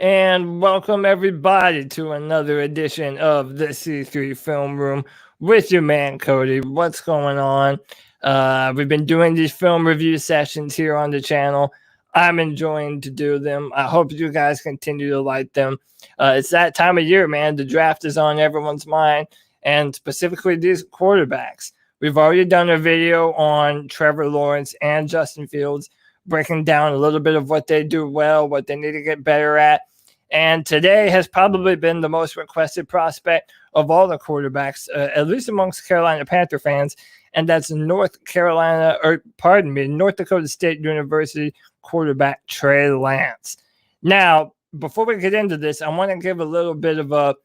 And welcome everybody to another edition of the C3 Film Room with your man Cody. What's going on? We've been doing these film review sessions here on the channel. I'm enjoying to do them. I hope you guys continue to like them. It's that time of year, man. The draft is on everyone's mind, and specifically these quarterbacks. We've already done a video on Trevor Lawrence and Justin Fields, breaking down a little bit of what they do well, what they need to get better at. And today has probably been the most requested prospect of all the quarterbacks, at least amongst Carolina Panther fans, and that's North Dakota State University quarterback Trey Lance. Now, before we get into this, I want to give a little bit of a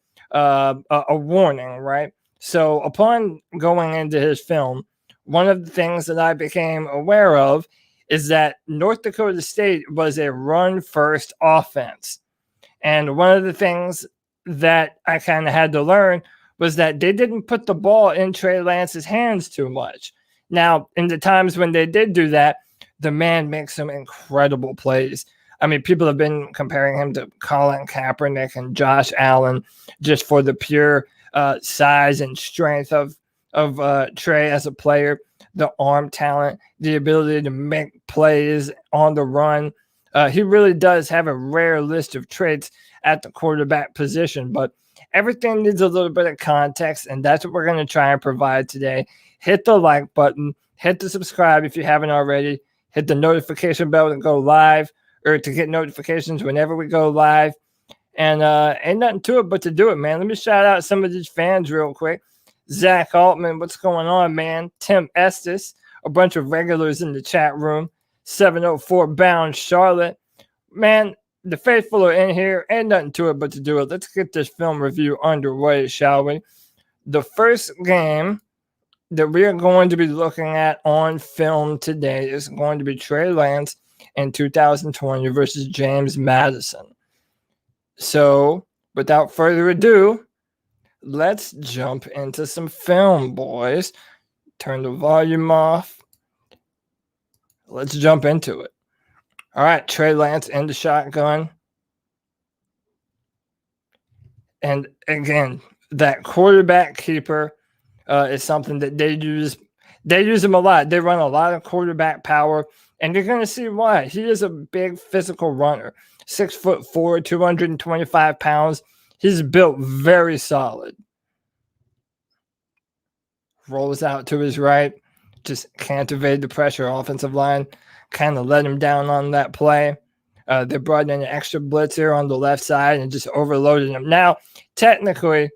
warning, right? So upon going into his film, one of the things that I became aware of is that North Dakota State was a run-first offense. And one of the things that I kind of had to learn was that they didn't put the ball in Trey Lance's hands too much. Now, in the times when they did do that, the man makes some incredible plays. I mean, people have been comparing him to Colin Kaepernick and Josh Allen just for the pure size and strength of Trey as a player, the arm talent, the ability to make plays on the run. He really does have a rare list of traits at the quarterback position, but everything needs a little bit of context, and that's what we're going to try and provide today. Hit the like button, hit the subscribe if you haven't already, hit the notification bell to go live or to get notifications whenever we go live. And ain't nothing to it but to do it, man. Let me shout out some of these fans real quick. Zach Altman, what's going on, man? Tim Estes, a bunch of regulars in the chat room. 704 Bound Charlotte. Man, the faithful are in here. Ain't nothing to it but to do it. Let's get this film review underway, shall we? The first game that we are going to be looking at on film today is going to be Trey Lance in 2020 versus James Madison. So, without further ado, let's jump into some film, boys. Turn the volume off. Let's jump into it. All right, Trey Lance in the shotgun. And again, that quarterback keeper is something that they use. They use him a lot. They run a lot of quarterback power, and you're going to see why. He is a big physical runner, 6'4", 225 pounds. He's built very solid. Rolls out to his right. Just can't evade the pressure. Offensive line kind of let him down on that play. They brought in an extra blitzer on the left side and just overloaded him. Now, technically,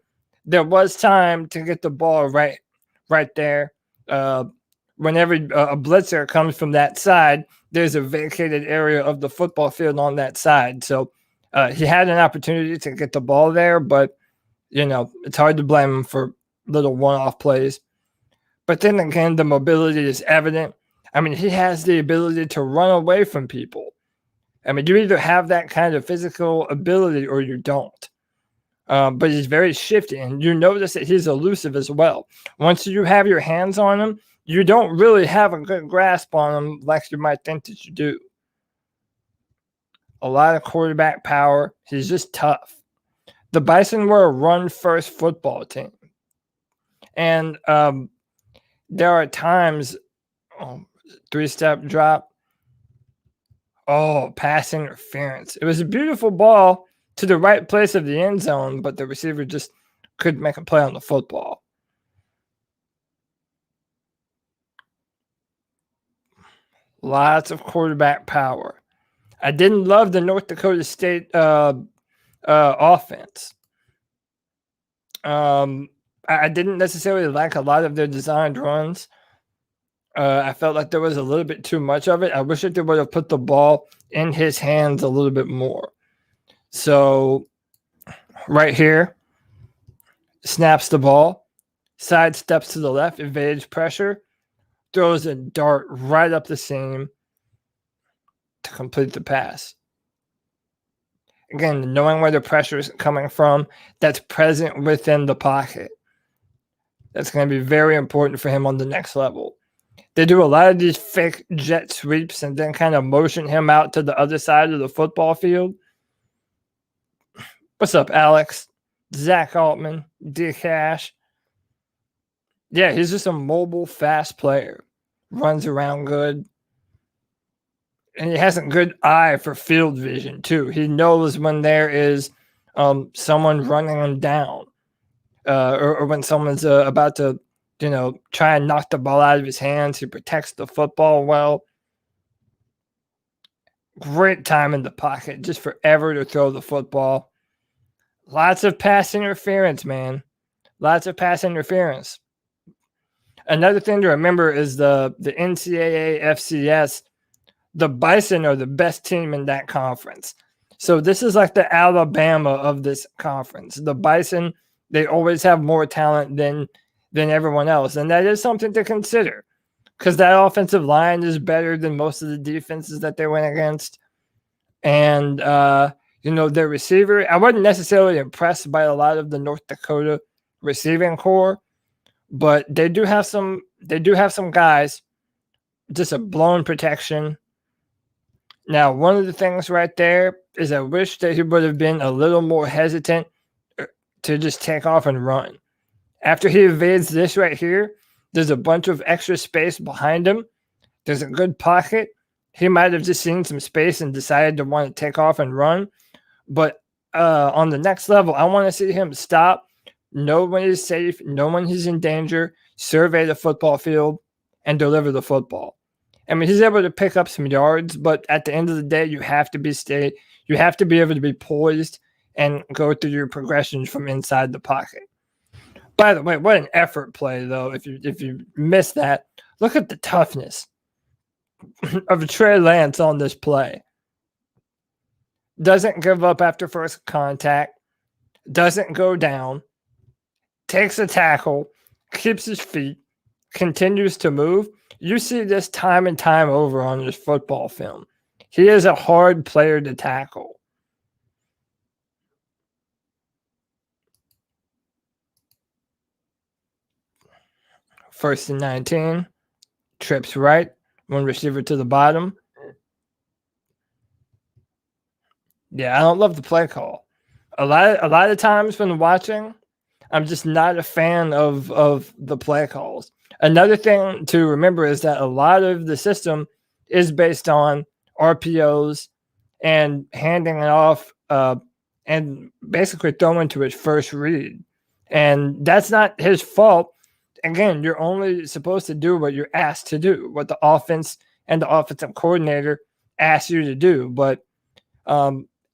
there was time to get the ball right there. Whenever a blitzer comes from that side, there's a vacated area of the football field on that side. So he had an opportunity to get the ball there, but, you know, it's hard to blame him for little one-off plays. But then again, the mobility is evident. I mean, he has the ability to run away from people. I mean, you either have that kind of physical ability or you don't. But he's very shifty, and you notice that he's elusive as well. Once you have your hands on him, you don't really have a good grasp on him like you might think that you do. A lot of quarterback power. He's just tough. The Bison were a run-first football team. And there are times, three-step drop. Oh, pass interference. It was a beautiful ball to the right place of the end zone, but the receiver just couldn't make a play on the football. Lots of quarterback power. I didn't love the North Dakota State offense. I didn't necessarily like a lot of their designed runs. I felt like there was a little bit too much of it. I wish that they would have put the ball in his hands a little bit more. So, right here, snaps the ball, side steps to the left, evades pressure, throws a dart right up the seam to complete the pass. Again, knowing where the pressure is coming from, that's present within the pocket. That's going to be very important for him on the next level. They do a lot of these fake jet sweeps and then kind of motion him out to the other side of the football field. What's up, Alex? Zach Altman, D Cash. Yeah, he's just a mobile, fast player. Runs around good. And he has a good eye for field vision, too. He knows when there is someone running him down or when someone's about to, try and knock the ball out of his hands. He protects the football well. Great time in the pocket, just forever to throw the football. Lots of pass interference, man. Lots of pass interference. Another thing to remember is the NCAA FCS. The Bison are the best team in that conference. So this is like the Alabama of this conference. The Bison, they always have more talent than everyone else. And that is something to consider because that offensive line is better than most of the defenses that they went against. And, their receiver, I wasn't necessarily impressed by a lot of the North Dakota receiving core, but they do have some guys, just a blown protection. Now, one of the things right there is I wish that he would have been a little more hesitant to just take off and run. After he evades this right here, there's a bunch of extra space behind him. There's a good pocket. He might have just seen some space and decided to want to take off and run. But on the next level, I want to see him stop, know when he's safe, know when he's in danger, survey the football field, and deliver the football. I mean, he's able to pick up some yards, but at the end of the day, you have to be able to be poised and go through your progressions from inside the pocket. By the way, what an effort play, though. If you miss that, look at the toughness of Trey Lance on this play. Doesn't give up after first contact, doesn't go down, takes a tackle, keeps his feet, continues to move. You see this time and time over on this football film. He is a hard player to tackle. First and 19, trips right, one receiver to the bottom. Yeah, I don't love the play call. A lot of times when watching, I'm just not a fan of the play calls. Another thing to remember is that a lot of the system is based on RPOs and handing it off and basically throwing to his first read. And that's not his fault. Again, you're only supposed to do what you're asked to do, what the offense and the offensive coordinator asks you to do. But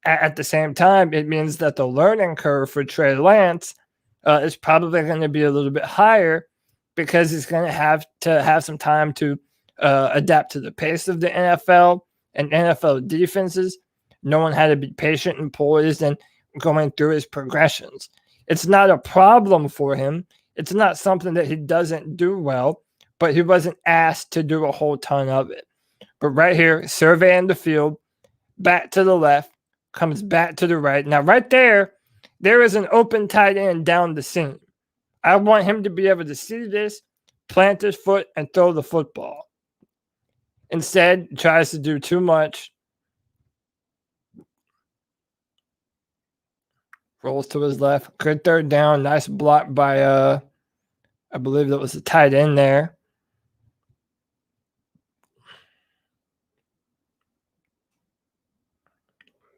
at the same time, it means that the learning curve for Trey Lance is probably going to be a little bit higher because he's going to have some time to adapt to the pace of the NFL and NFL defenses, knowing how to be patient and poised and going through his progressions. It's not a problem for him. It's not something that he doesn't do well, but he wasn't asked to do a whole ton of it. But right here, surveying the field, back to the left, comes back to the right. Now, right there is an open tight end down the seam. I want him to be able to see this, plant his foot, and throw the football. Instead, tries to do too much. Rolls to his left. Good third down. Nice block by, I believe that was the tight end there.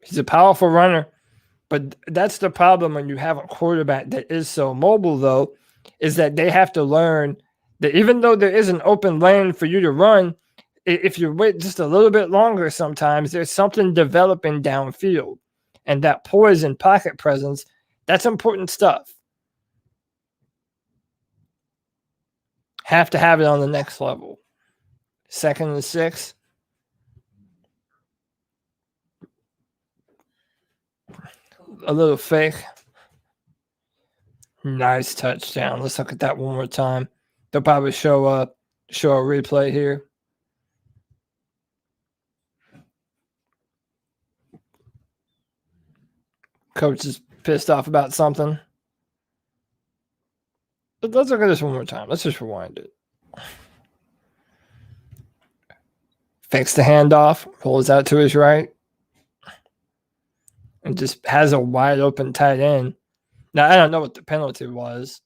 He's a powerful runner. But that's the problem when you have a quarterback that is so mobile, though, is that they have to learn that even though there is an open lane for you to run, if you wait just a little bit longer sometimes, there's something developing downfield. And that poise and pocket presence, that's important stuff. Have to have it on the next level. 2nd and 6. A little fake. Nice touchdown. Let's look at that one more time. They'll probably show a replay here. Coach is pissed off about something. But let's look at this one more time. Let's just rewind it. Fakes the handoff. Pulls out to his right. and just has a wide open tight end. Now, I don't know what the penalty was.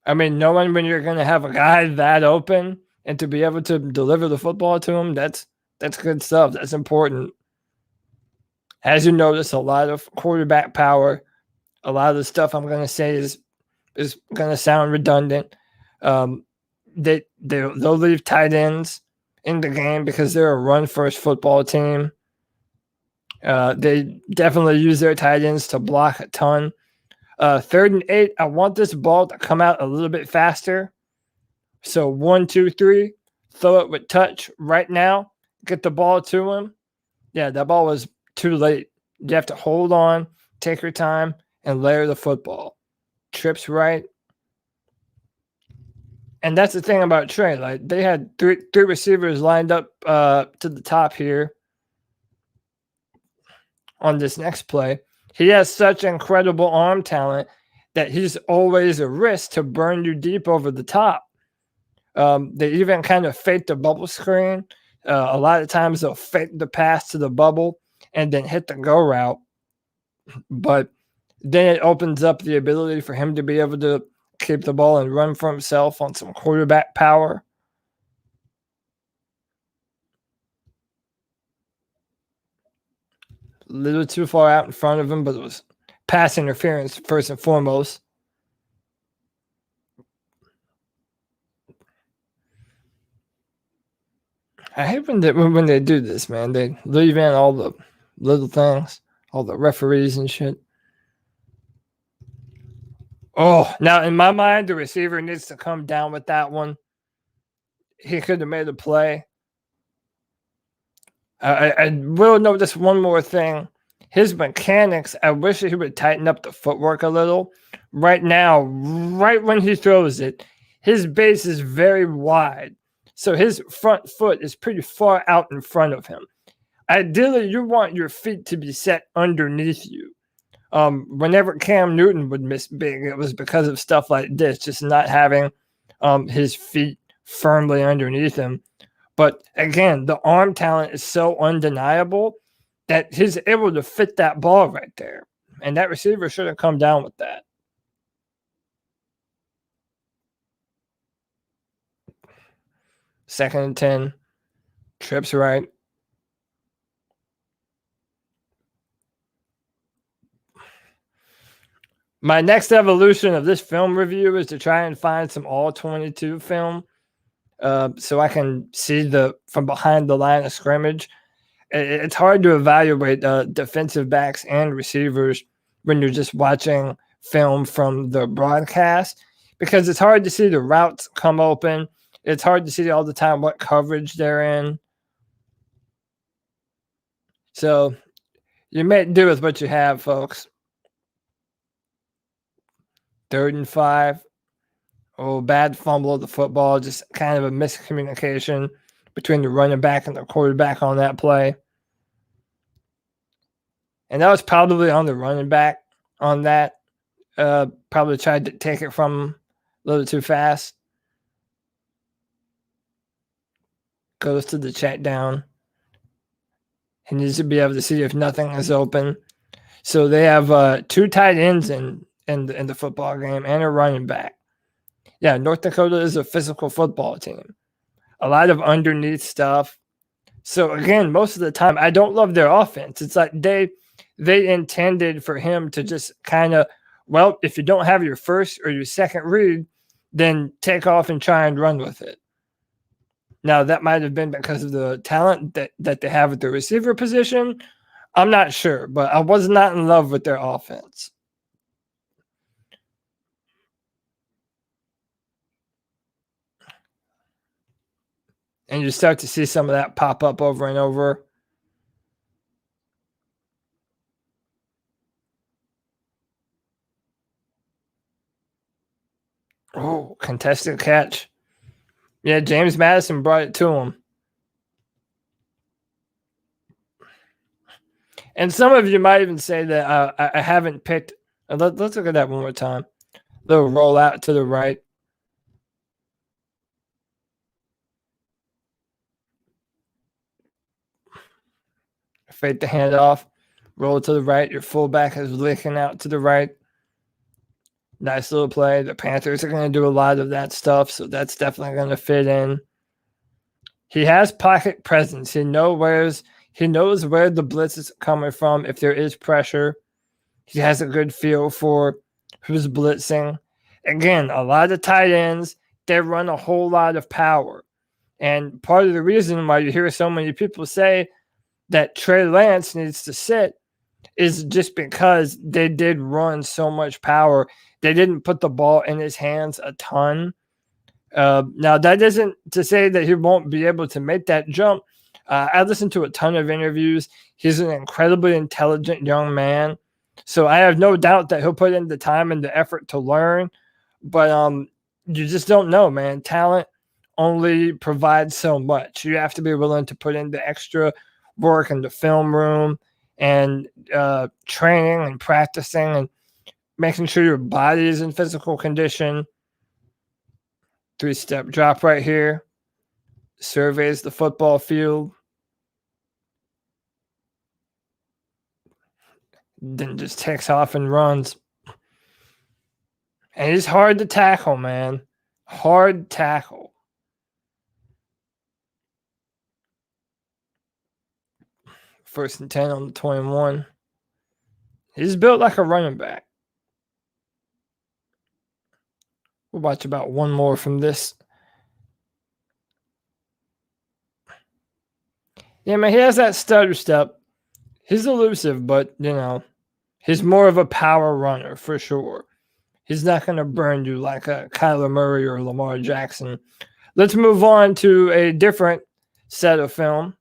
I mean, knowing when you're going to have a guy that open and to be able to deliver the football to him, that's good stuff. That's important. As you notice, a lot of quarterback power. A lot of the stuff I'm going to say is going to sound redundant. They'll leave tight ends in the game because they're a run-first football team. They definitely use their tight ends to block a ton. 3rd and 8, I want this ball to come out a little bit faster. So 1, 2, 3, throw it with touch right now. Get the ball to him. Yeah, that ball was too late. You have to hold on, take your time, and layer the football. Trips right. And that's the thing about Trey. Like, they had three receivers lined up to the top here on this next play. He has such incredible arm talent that he's always a risk to burn you deep over the top. They even kind of fake the bubble screen. A lot of times they'll fake the pass to the bubble and then hit the go route. But then it opens up the ability for him to be able to keep the ball and run for himself on some quarterback power. A little too far out in front of him, but it was pass interference first and foremost. I hate when they do this, man. They leave in all the little things, all the referees and shit. Oh, now in my mind, the receiver needs to come down with that one. He could have made a play. I will note this one more thing. His mechanics, I wish he would tighten up the footwork a little. Right now, right when he throws it, his base is very wide. So his front foot is pretty far out in front of him. Ideally, you want your feet to be set underneath you. Whenever Cam Newton would miss big, it was because of stuff like this, just not having his feet firmly underneath him. But again, the arm talent is so undeniable that he's able to fit that ball right there. And that receiver should have come down with that. Second and 10. Trips right. My next evolution of this film review is to try and find some all-22 film so I can see from behind the line of scrimmage. It's hard to evaluate defensive backs and receivers when you're just watching film from the broadcast because it's hard to see the routes come open. It's hard to see all the time what coverage they're in. So you may do with what you have, folks. 3rd and 5. Oh, bad fumble of the football. Just kind of a miscommunication between the running back and the quarterback on that play. And that was probably on the running back on that. Probably tried to take it from him a little too fast. Goes to the check down. He needs to be able to see if nothing is open. So they have 2 tight ends in the football game and a running back. Yeah, North Dakota is a physical football team. A lot of underneath stuff. So again, most of the time, I don't love their offense. It's like they intended for him to just kind of, well, if you don't have your first or your second read, then take off and try and run with it. Now, that might have been because of the talent that they have at the receiver position. I'm not sure, but I was not in love with their offense. And you start to see some of that pop up over and over. Oh, contested catch. Yeah, James Madison brought it to him. And some of you might even say that I haven't picked. Let's look at that one more time. Little roll out to the right. Fake the handoff. Roll to the right. Your fullback is licking out to the right. Nice little play. The Panthers are going to do a lot of that stuff, so that's definitely going to fit in. He has pocket presence. He knows where the blitz is coming from if there is pressure. He has a good feel for who's blitzing. Again, a lot of tight ends, they run a whole lot of power. And part of the reason why you hear so many people say that Trey Lance needs to sit is just because they did run so much power. They didn't put the ball in his hands a ton. Now, that isn't to say that he won't be able to make that jump. I listened to a ton of interviews. He's an incredibly intelligent young man. So I have no doubt that he'll put in the time and the effort to learn. But you just don't know, man. Talent only provides so much. You have to be willing to put in the extra work in the film room and training and practicing and making sure your body is in physical condition. 3-step drop right here. Surveys the football field. Then just takes off and runs. And he's hard to tackle, man. Hard tackle. First and 10 on the 21. He's built like a running back. We'll watch about one more from this. Yeah, man, he has that stutter step. He's elusive, but, he's more of a power runner for sure. He's not going to burn you like a Kyler Murray or Lamar Jackson. Let's move on to a different set of film.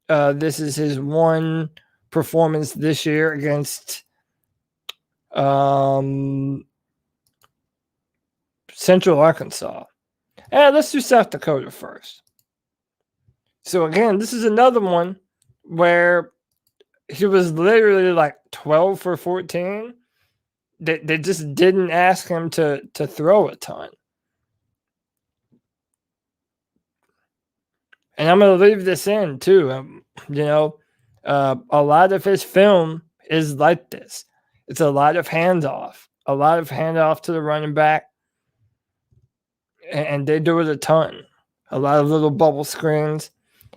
This is his one performance this year against Central Arkansas. And let's do South Dakota first. So again, this is another one where he was literally like 12 for 14. They just didn't ask him to throw a ton. And I'm going to leave this in too. A lot of his film is like this. It's a lot of handoff to the running back. And they do it a ton. A lot of little bubble screens.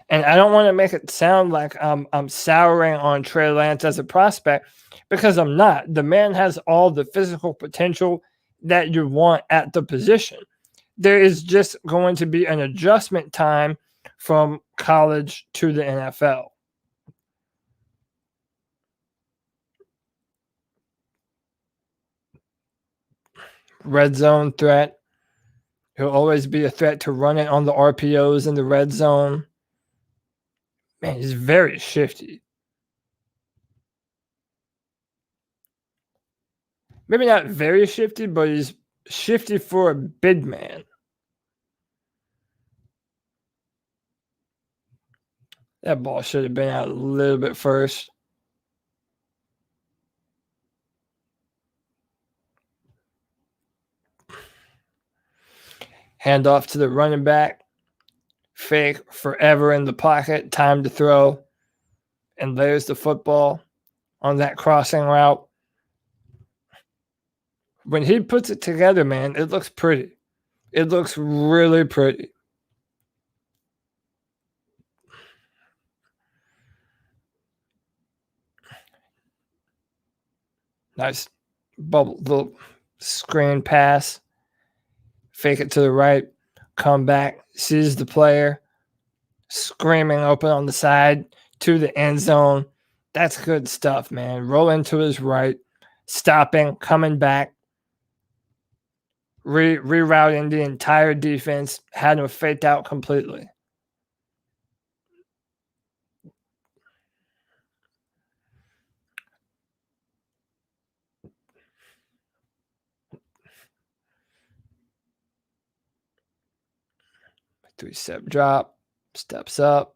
And I don't want to make it sound like I'm souring on Trey Lance as a prospect, because I'm not. The man has all the physical potential that you want at the position. There is just going to be an adjustment time from college to the NFL. Red zone threat. He'll always be a threat to run it on the RPOs in the red zone. Man, he's very shifty. Maybe not very shifty, but he's shifty for a big man. That ball should have been out a little bit first. Hand off to the running back. Fake forever in the pocket. Time to throw. And there's the football on that crossing route. When he puts it together, man, it looks pretty. It looks really pretty. Nice bubble, little screen pass. Fake it to the right. Come back. Sees the player. Screaming open on the side to the end zone. That's good stuff, man. Rolling to his right. Stopping. Coming back. Rerouting the entire defense. Had him faked out completely. Three-step drop. Steps up.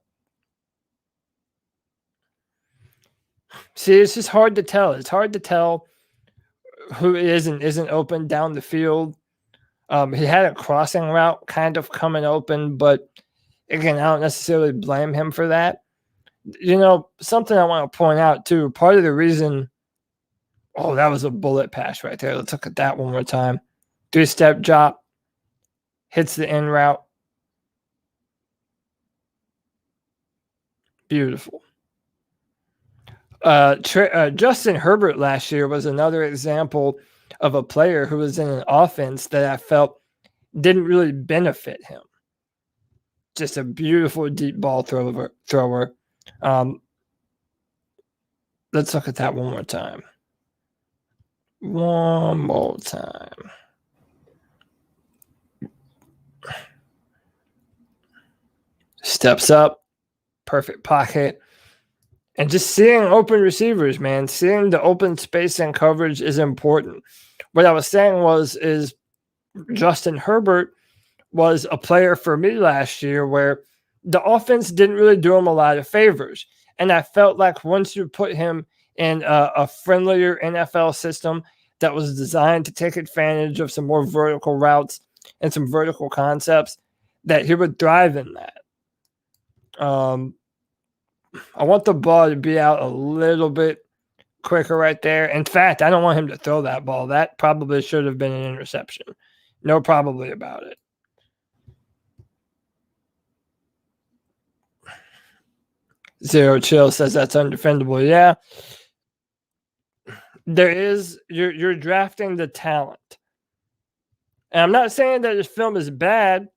See, it's just hard to tell. It's hard to tell who is and isn't open down the field. He had a crossing route kind of coming open, but again, I don't necessarily blame him for that. something I want to point out too, part of the reason, that was a bullet pass right there. Let's look at that one more time. 3-step drop, hits the in route. Beautiful. Justin Herbert last year was another example of a player who was in an offense that I felt didn't really benefit him. Just a beautiful deep ball thrower. Let's look at that one more time. One more time. Steps up, perfect pocket. And just seeing open receivers, man, seeing the open space and coverage is important. What I was saying is Justin Herbert was a player for me last year where the offense didn't really do him a lot of favors. And I felt like once you put him in a friendlier NFL system that was designed to take advantage of some more vertical routes and some vertical concepts, that he would thrive in that. I want the ball to be out a little bit quicker right there. In fact, I don't want him to throw that ball. That probably should have been an interception. No probably about it. Zero Chill says that's undefendable. Yeah. There is, you're drafting the talent. And I'm not saying that this film is bad,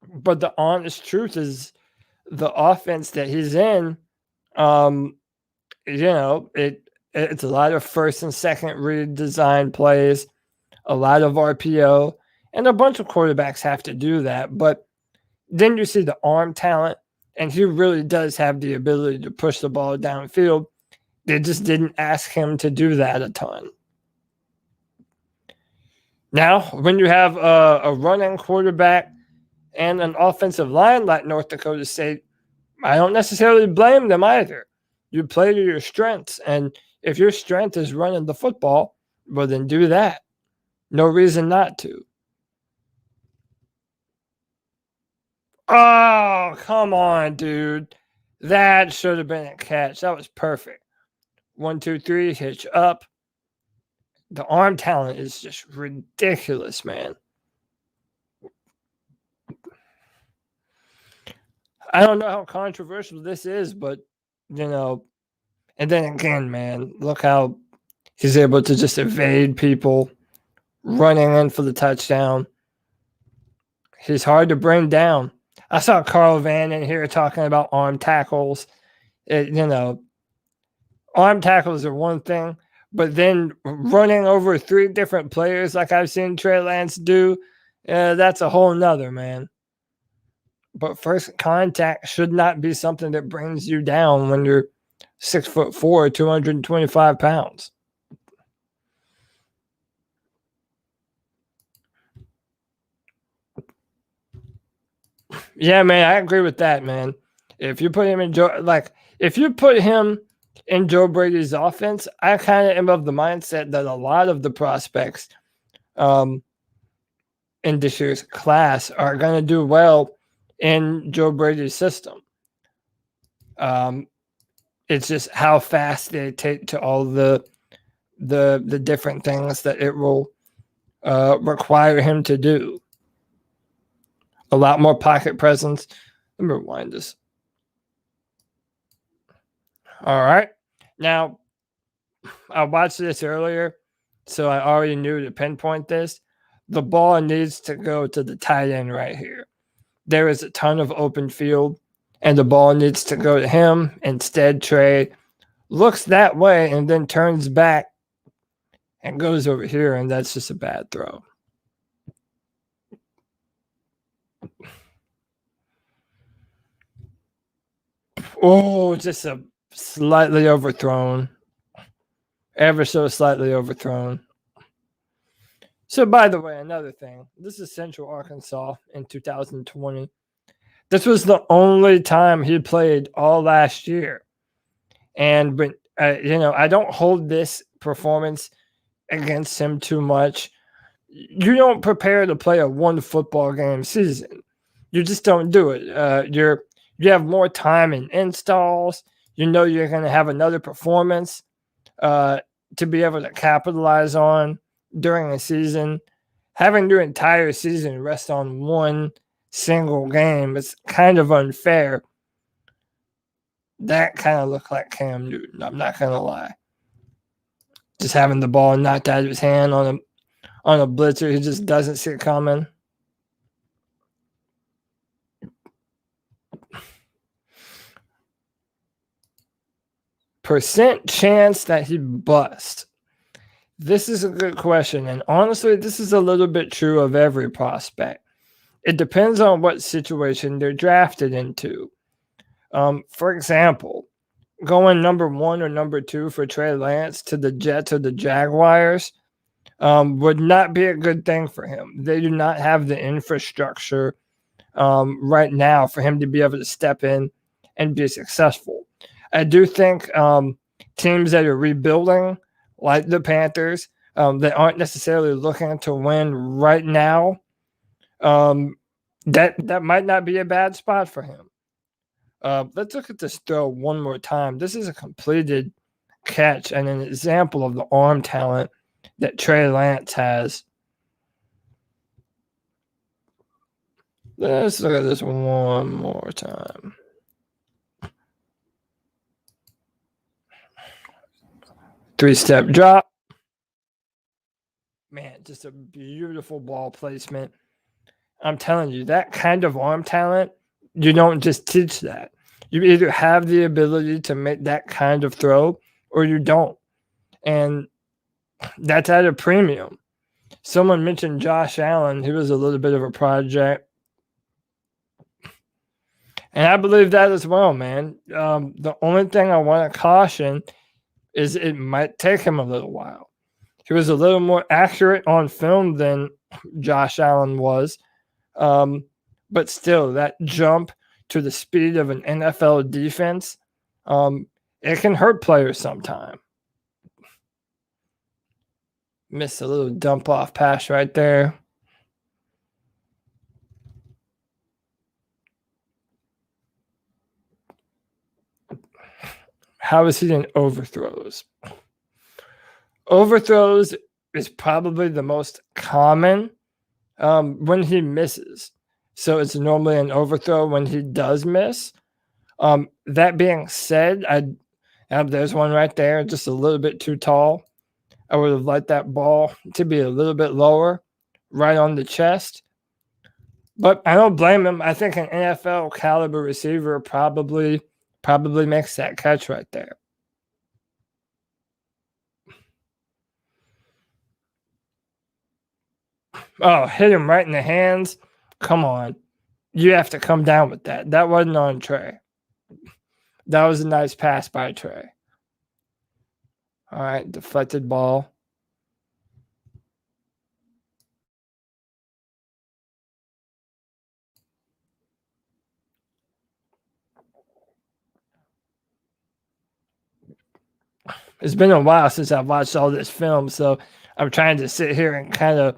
but the honest truth is the offense that he's in, it's a lot of first and second read design plays, a lot of RPO, and a bunch of quarterbacks have to do that. But then you see the arm talent, and he really does have the ability to push the ball downfield. They just didn't ask him to do that a ton. Now, when you have a running quarterback and an offensive line like North Dakota State, I don't necessarily blame them either. You play to your strengths, and if your strength is running the football, well, then do that. No reason not to. Oh, come on, dude. That should have been a catch. That was perfect. 1, 2, 3, hitch up. The arm talent is just ridiculous, man. I don't know how controversial this is, but, and then again, man, look how he's able to just evade people running in for the touchdown. He's hard to bring down. I saw Carl Van in here talking about arm tackles. Arm tackles are one thing, but then running over 3 different players like I've seen Trey Lance do, that's a whole nother, man. But first contact should not be something that brings you down when you're 6'4", 225 pounds. Yeah, man, I agree with that, man. If you put him in Joe Brady's offense, I kind of am of the mindset that a lot of the prospects in this year's class are going to do well in Joe Brady's system. It's just how fast they take to all the different things that it will require him to do. A lot more pocket presence. Let me rewind this. All right. Now, I watched this earlier, so I already knew to pinpoint this. The ball needs to go to the tight end right here. There is a ton of open field, and the ball needs to go to him. Instead, Trey looks that way and then turns back and goes over here, and that's just a bad throw. Oh, just a slightly overthrown. Ever so slightly overthrown. So, by the way, another thing. This is Central Arkansas in 2020. This was the only time he played all last year. And, I don't hold this performance against him too much. You don't prepare to play a one football game season. You just don't do it. You have more time in installs. You know you're going to have another performance to be able to capitalize on during a season. Having your entire season rest on one single game is kind of unfair. That kind of looked like Cam Newton, I'm not going to lie. Just having the ball knocked out of his hand on a blitzer, he just doesn't see it coming. Percent chance that he busts. This is a good question, and honestly, this is a little bit true of every prospect. It depends on what situation they're drafted into. For example, going number 1 or number 2 for Trey Lance to the Jets or the Jaguars would not be a good thing for him. They do not have the infrastructure right now for him to be able to step in and be successful. I do think teams that are rebuilding, like the Panthers, that aren't necessarily looking to win right now, that might not be a bad spot for him. Let's look at this throw one more time. This is a completed catch and an example of the arm talent that Trey Lance has. Let's look at this one more time. Three-step drop. Man, just a beautiful ball placement. I'm telling you, that kind of arm talent, you don't just teach that. You either have the ability to make that kind of throw or you don't. And that's at a premium. Someone mentioned Josh Allen. He was a little bit of a project. And I believe that as well, man. The only thing I want to caution is it might take him a little while. He was a little more accurate on film than Josh Allen was. But still, that jump to the speed of an NFL defense, it can hurt players sometime. Missed a little dump off pass right there. How is he in overthrows? Overthrows is probably the most common when he misses. So it's normally an overthrow when he does miss. That being said, there's one right there, just a little bit too tall. I would have liked that ball to be a little bit lower, right on the chest. But I don't blame him. I think an NFL caliber receiver probably makes that catch right there. Oh, hit him right in the hands. Come on. You have to come down with that. That wasn't on Trey. That was a nice pass by Trey. All right, deflected ball. It's been a while since I've watched all this film, so I'm trying to sit here and kind of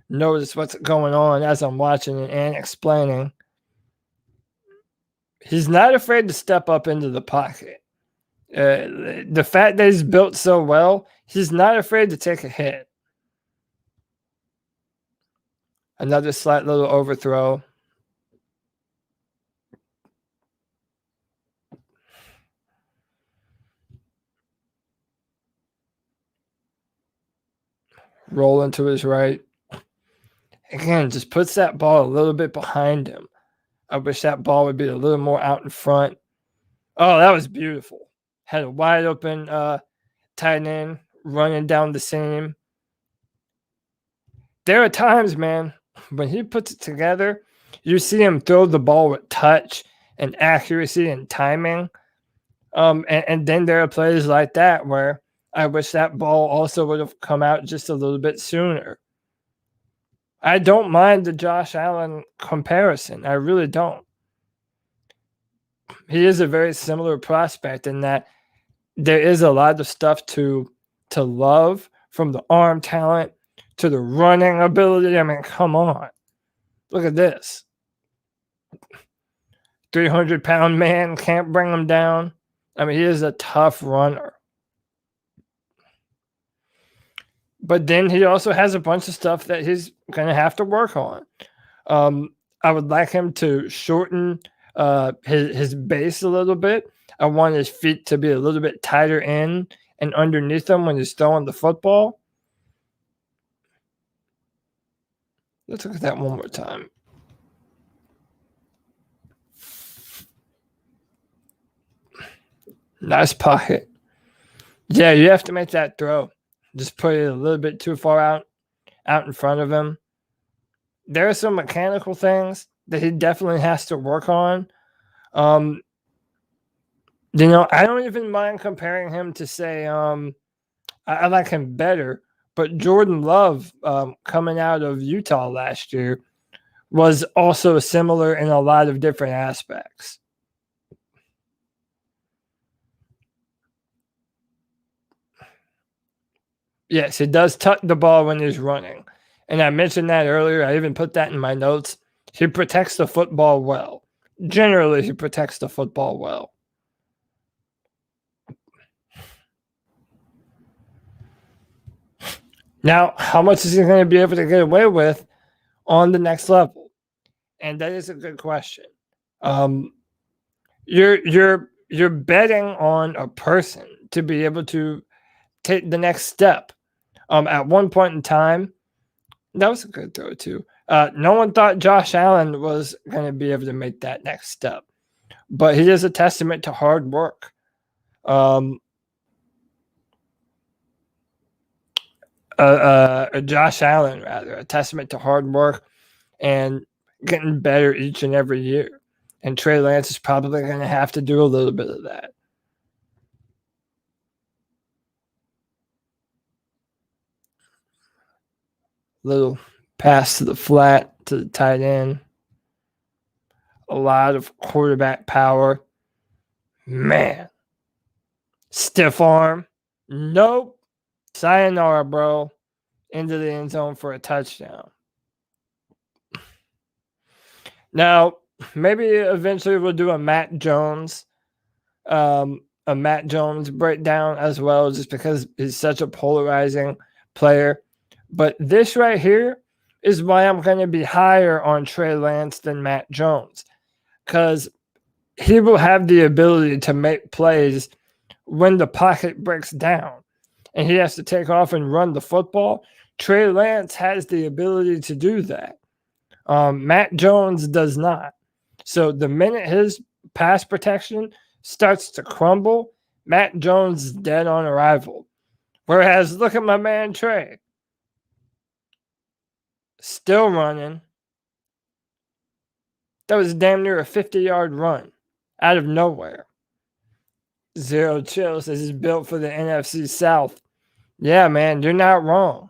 notice what's going on as I'm watching it and explaining. He's not afraid to step up into the pocket. The fact that he's built so well, he's not afraid to take a hit. Another slight little overthrow. Rolling to his right. Again, just puts that ball a little bit behind him. I wish that ball would be a little more out in front. Oh, that was beautiful. Had a wide open tight end running down the seam. There are times, man, when he puts it together, you see him throw the ball with touch and accuracy and timing. And then there are plays like that where I wish that ball also would have come out just a little bit sooner. I don't mind the Josh Allen comparison. I really don't. He is a very similar prospect in that there is a lot of stuff to love, from the arm talent to the running ability. I mean, come on. Look at this. 300-pound man can't bring him down. I mean, he is a tough runner. But then he also has a bunch of stuff that he's going to have to work on. I would like him to shorten his base a little bit. I want his feet to be a little bit tighter in and underneath him when he's throwing the football. Let's look at that one more time. Nice pocket. Yeah, you have to make that throw. Just put it a little bit too far out in front of him. There are some mechanical things that he definitely has to work on. I don't even mind comparing him to, say, I like him better, but Jordan Love, coming out of Utah last year, was also similar in a lot of different aspects. Yes, he does tuck the ball when he's running. And I mentioned that earlier. I even put that in my notes. He protects the football well. Generally, he protects the football well. Now, how much is he going to be able to get away with on the next level? And that is a good question. You're betting on a person to be able to take the next step. At one point in time, that was a good throw too. No one thought Josh Allen was going to be able to make that next step, but he is a testament to hard work. Josh Allen, rather, a testament to hard work and getting better each and every year. And Trey Lance is probably going to have to do a little bit of that. Little pass to the flat, to the tight end. A lot of quarterback power. Man. Stiff arm. Nope. Sayonara, bro. Into the end zone for a touchdown. Now, maybe eventually we'll do a Matt Jones breakdown as well, just because he's such a polarizing player. But this right here is why I'm going to be higher on Trey Lance than Matt Jones, because he will have the ability to make plays when the pocket breaks down and he has to take off and run the football. Trey Lance has the ability to do that. Matt Jones does not. So the minute his pass protection starts to crumble, Matt Jones is dead on arrival. Whereas, look at my man Trey. Still running. That was damn near a 50-yard run out of nowhere. Zero Chill says he's built for the NFC South. Yeah, man, you're not wrong.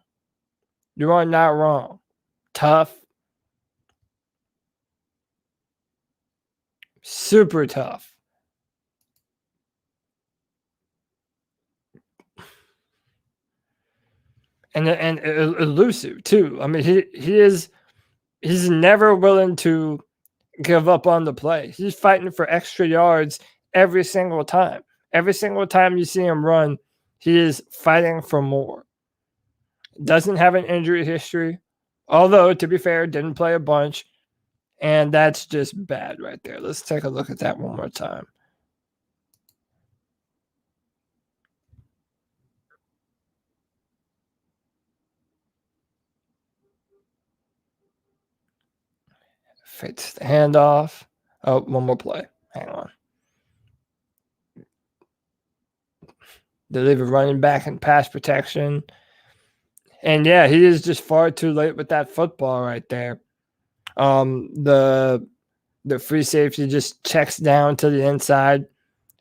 You are not wrong. Tough. Super tough. And elusive too. I mean, he's never willing to give up on the play. He's fighting for extra yards every single time. Every single time you see him run, he is fighting for more. Doesn't have an injury history, although, to be fair, didn't play a bunch. And that's just bad right there. Let's take a look at that one more time. Fits the handoff. Oh, one more play. Hang on. They leave a running back in pass protection. And yeah, he is just far too late with that football right there. The free safety just checks down to the inside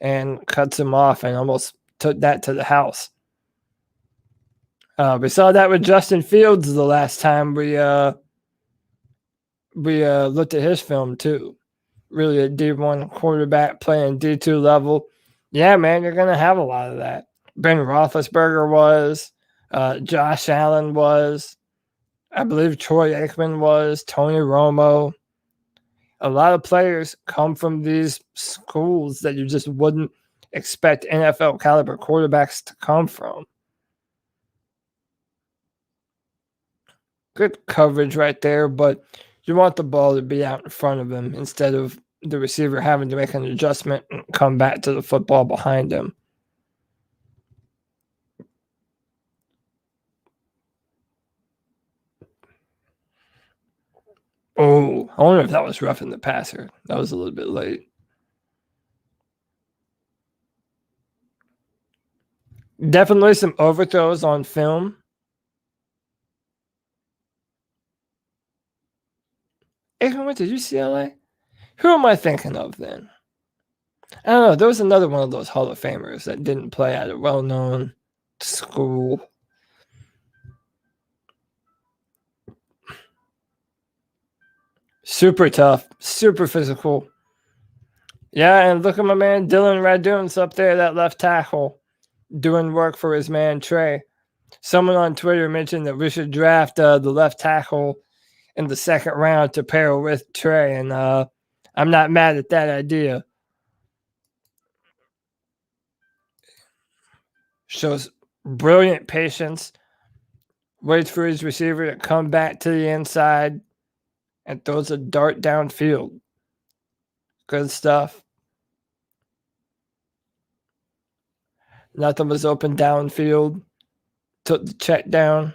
and cuts him off and almost took that to the house. We saw that with Justin Fields the last time we looked at his film too. Really a D1 quarterback playing D2 level. Yeah, man, you're going to have a lot of that. Ben Roethlisberger was. Josh Allen was. I believe Troy Aikman was. Tony Romo. A lot of players come from these schools that you just wouldn't expect NFL caliber quarterbacks to come from. Good coverage right there, but you want the ball to be out in front of him instead of the receiver having to make an adjustment and come back to the football behind him. Oh, I wonder if that was roughing the passer. That was a little bit late. Definitely some overthrows on film. Aikman went to UCLA? Who am I thinking of then? I don't know. There was another one of those Hall of Famers that didn't play at a well-known school. Super tough, super physical. Yeah, and look at my man Dylan Raduns up there, that left tackle, doing work for his man Trey. Someone on Twitter mentioned that we should draft the left tackle in the second round to pair with Trey, and I'm not mad at that idea. Shows brilliant patience, waits for his receiver to come back to the inside, and throws a dart downfield. Good stuff. Nothing was open downfield. Took the check down.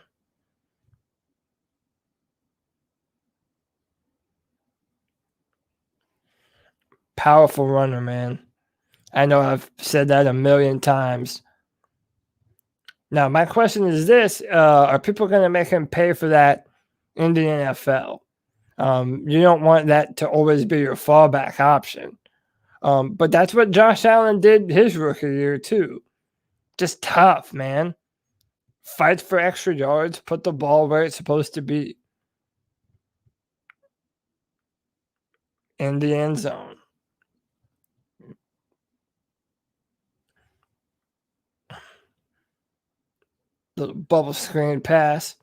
Powerful runner, man. I know I've said that a million times. Now, my question is this. Are people going to make him pay for that in the NFL? You don't want that to always be your fallback option. But that's what Josh Allen did his rookie year, too. Just tough, man. Fights for extra yards, put the ball where it's supposed to be. In the end zone. Little bubble screen pass.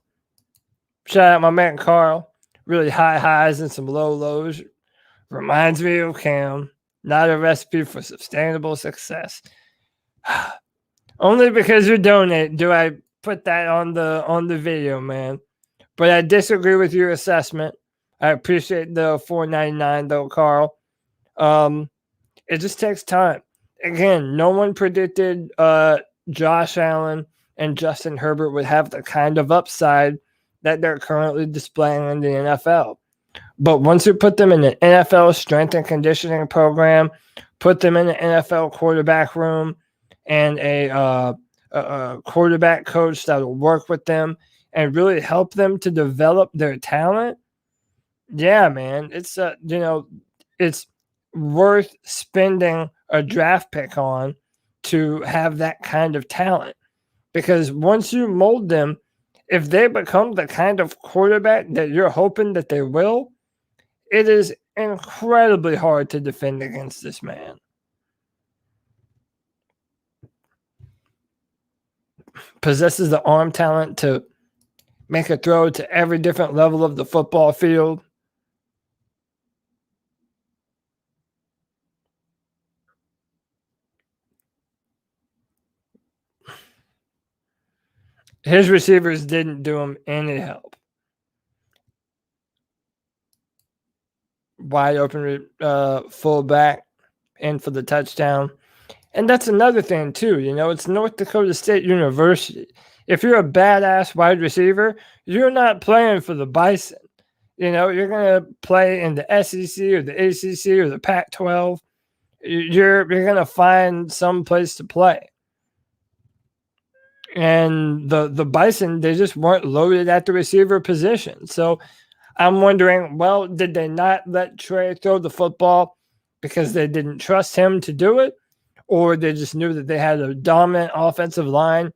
Shout out my man Carl. Really high highs and some low lows. Reminds me of Cam. Not a recipe for sustainable success. Only because you donate do I put that on the video, man. But I disagree with your assessment. I appreciate the $4.99 though, Carl. It just takes time. Again, no one predicted Josh Allen and Justin Herbert would have the kind of upside that they're currently displaying in the NFL. But once you put them in an NFL strength and conditioning program, put them in an NFL quarterback room and a quarterback coach that will work with them and really help them to develop their talent, yeah, man, it's it's worth spending a draft pick on to have that kind of talent. Because once you mold them, if they become the kind of quarterback that you're hoping that they will, it is incredibly hard to defend against this man. Possesses the arm talent to make a throw to every different level of the football field. His receivers didn't do him any help. Wide open fullback in for the touchdown. And that's another thing, too. It's North Dakota State University. If you're a badass wide receiver, you're not playing for the Bison. You're going to play in the SEC or the ACC or the Pac-12. You're going to find some place to play. And the Bison, they just weren't loaded at the receiver position. So I'm wondering, well, did they not let Trey throw the football because they didn't trust him to do it? Or they just knew that they had a dominant offensive line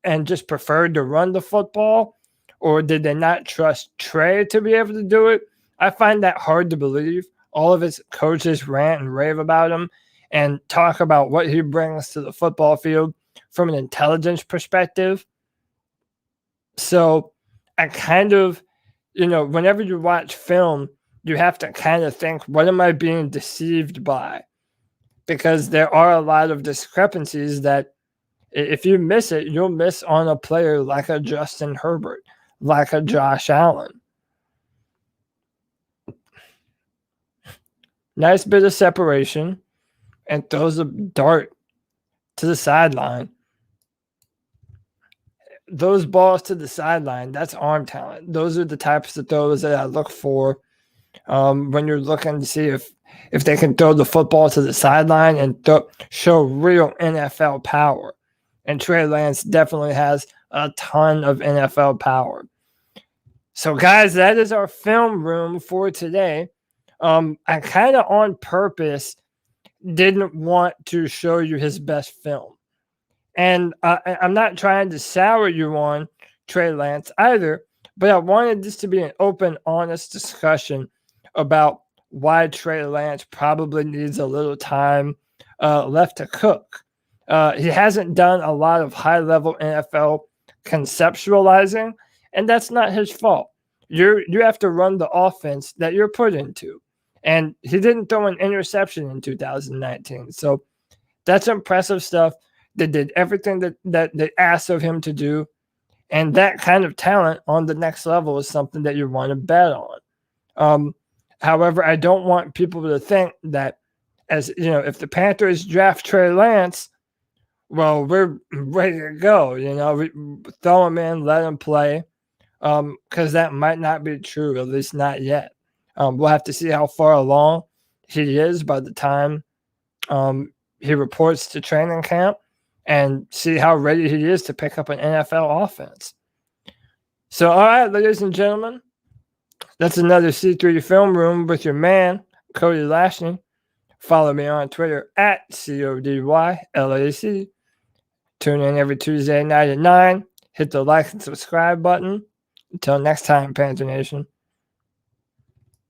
and just preferred to run the football? Or did they not trust Trey to be able to do it? I find that hard to believe. All of his coaches rant and rave about him and talk about what he brings to the football field from an intelligence perspective. So I kind of, whenever you watch film, you have to kind of think, what am I being deceived by? Because there are a lot of discrepancies that if you miss it, you'll miss on a player like a Justin Herbert, like a Josh Allen. Nice bit of separation and throws a dart to the sideline. Those balls to the sideline, that's arm talent. Those are the types of throws that I look for when you're looking to see if they can throw the football to the sideline and show real NFL power. And Trey Lance definitely has a ton of NFL power. So, guys, that is our film room for today. I kind of on purpose didn't want to show you his best film. And I'm not trying to sour you on Trey Lance either, but I wanted this to be an open, honest discussion about why Trey Lance probably needs a little time left to cook. He hasn't done a lot of high-level NFL conceptualizing, and that's not his fault. You have to run the offense that you're put into. And he didn't throw an interception in 2019. So that's impressive stuff. They did everything that they asked of him to do. And that kind of talent on the next level is something that you want to bet on. However, I don't want people to think that, as you know, if the Panthers draft Trey Lance, well, we're ready to go. We throw him in, let him play, because that might not be true, at least not yet. We'll have to see how far along he is by the time he reports to training camp and see how ready he is to pick up an NFL offense. So, all right, ladies and gentlemen, that's another C3 Film Room with your man, Cody Lashney. Follow me on Twitter at CODYLAC. Tune in every Tuesday night at 9. Hit the like and subscribe button. Until next time, Panther Nation.